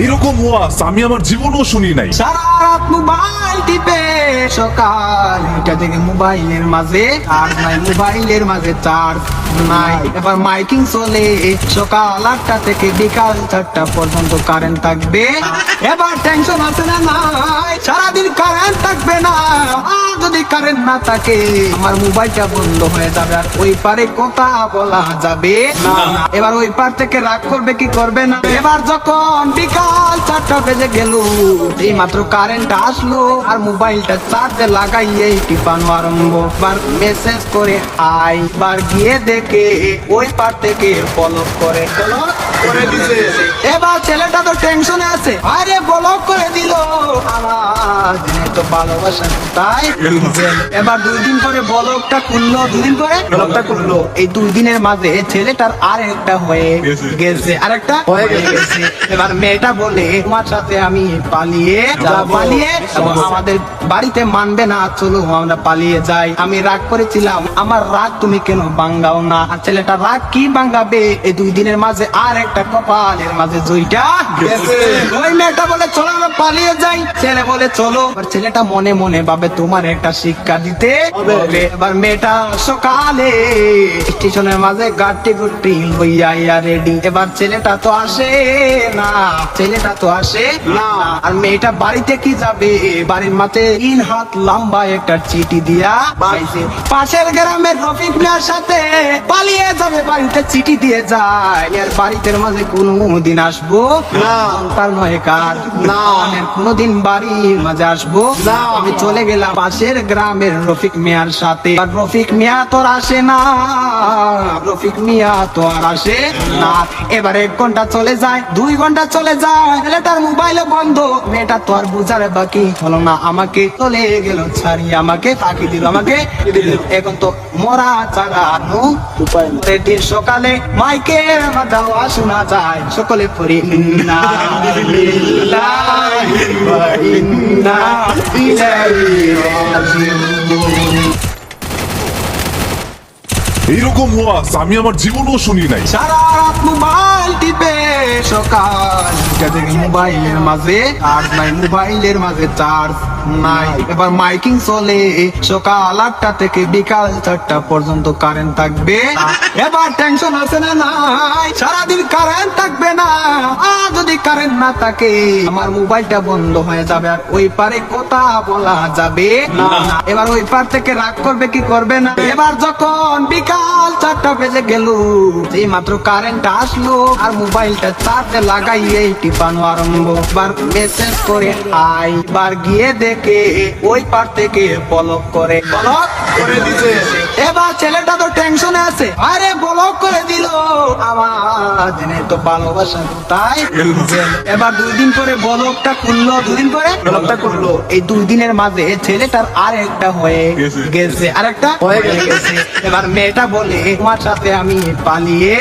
এইরকম ওয়াজ আমি আমার জীবনেও শুনি নাই। সারা রাত মোবাইল টিপে সকাল এটা থেকে মোবাইলের মাঝে চার্জ নাই, মোবাইলের মাঝে চার্জ নাই। এবার মাইকিং চলে সকাল 8টা থেকে বিকাল 4টা পর্যন্ত কারেন্ট থাকবে। এবার টেনশন আছে না নাই, সারাদিন কারেন্ট থাকবে না। আর যদি কারেন্ট না থাকে আমার মোবাইলটা বন্ধ হয়ে যাবে, আর ওই পারে কথা বলা যাবে না। এবার ওই পার থেকে রাগ করবে কি করবে না। এবার যখন বিকাল 4টা বেজে গেল, এই মাত্র কারেন্ট আসলো আর মোবাইলটা চার্জে লাগাইয়ে টিপানো আরম্ভ। বার মেসেজ করে হাই, বার গিয়ে দেখে ওই পার থেকে ব্লক করে দিছে। এবার ছেলেটা তো টেনশনে আছে, আরে ব্লক করে দিল আমার তো ভালোবাসা তাই। এবার 2 দিন পরে ব্লকটা খুললো, 2 দিন পরে ব্লকটা খুললো। এই 2 দিনের মাঝে ছেলেটার আরেকটা হয়ে গেছে, আরেকটা হয়ে গেছে। এবার মেয়েটা বলে তোমার সাথে আমি পালিয়ে এবং আমাদের বাড়িতে মানবে না, চলো আমরা পালিয়ে যাই। আমি রাগ করেছিলাম, আমার রাগ তুমি কেন ভাঙ্গাও না। আর ছেলেটা রাগ কি ভাঙ্গাবে, এই 2 দিনের মাঝে আর একটা কপালের মাঝে জয়টা গেছে। ওই মেয়েটা বলে চলো আমরা পালিয়ে যাই, ছেলে বলে চলো। এবার ছেলেটা মনে মনে ভাবে তোমার একটা শিক্ষা দিতে হবে। এবার মেয়েটা সকালে স্টেশনের মাঝে গাড়ি গুটি হইয়া রেডি। এবার ছেলেটা তো আসে না, আর মেয়েটা বাড়িতে কি যাবে, বাড়ির মাঝে 3 হাত লম্বা একটা চিঠি দিয়া পাইছে। পাশের গ্রামের রফিক মিয়ার সাথে পালিয়ে যাবে, বাড়িতে চিঠি দিয়ে যায়। আর বাড়িতে মাঝে কোনদিন আসবো না, তার নয় কার না, কোনদিন বাড়ির মাঝে আসবো না। আমি চলে গেলাম পাশের গ্রামের রফিক মিয়ার সাথে। আর রফিক মিয়া তো আর আসে না, এবার 1 ঘন্টা চলে যায়, 2 ঘন্টা চলে যায়, ছেলেটার মোবাইলে বন্ধ। মেয়েটা তো আর বুঝার বাকি হলো না, আমাকে চলে গেল ছাড়িয়ে, আমাকে ফাঁকি দিল, এখন তো মরা ছাড়া উপায় নেই। পরের দিন সকালে মাইকের মাথাও শোনা যায়, সকলে পড়ি ইন্না লিল্লাহি ওয়া ইন্না ইলাইহি রাজিউন। এইরকম ওয়াজ আমি আমার জীবনেও শুনি নাই। সারা রাত মোবাইল টিপে সকাল এটা থেকে মোবাইলের মাঝে চার্জ নাই, মোবাইলের মাঝে চার্জ নাই। এবার মাইকিং চলে সকাল 8টা থেকে বিকাল 4টা পর্যন্ত কারেন্ট থাকবে। এবার টেনশন আছে না নাই, সারাদিন কারেন্ট থাকবে না। আর যদি কারেন্ট না থাকে আমার মোবাইলটা বন্ধ হয়ে যাবে, আর ওই পারে কথা বলা যাবে না। এবার ওই পার থেকে রাগ করবে কি করবে না। এবার যখন বিকাল 4টা বেজে গেল, এই মাত্র কারেন্ট আসলো আর মোবাইলটা চার্জে লাগাইয়ে টিপানো আরম্ভ। বার মেসেজ করে হাই, বার গিয়ে দেখে ওই পার থেকে ব্লক করে দিছে। এবার ছেলেটা তো টেনশনে আছে, আরে ব্লক করে দিল আমার তো ভালোবাসা তাই। এবার 2 দিন পরে ব্লকটা খুললো, 2 দিন পরে ব্লকটা খুললো। এই 2 দিনের মাঝে ছেলেটার আরেকটা হয়ে গেছে, আরেকটা হয়ে গেছে। এবার মেয়েটা বলে তোমার সাথে আমি পালিয়ে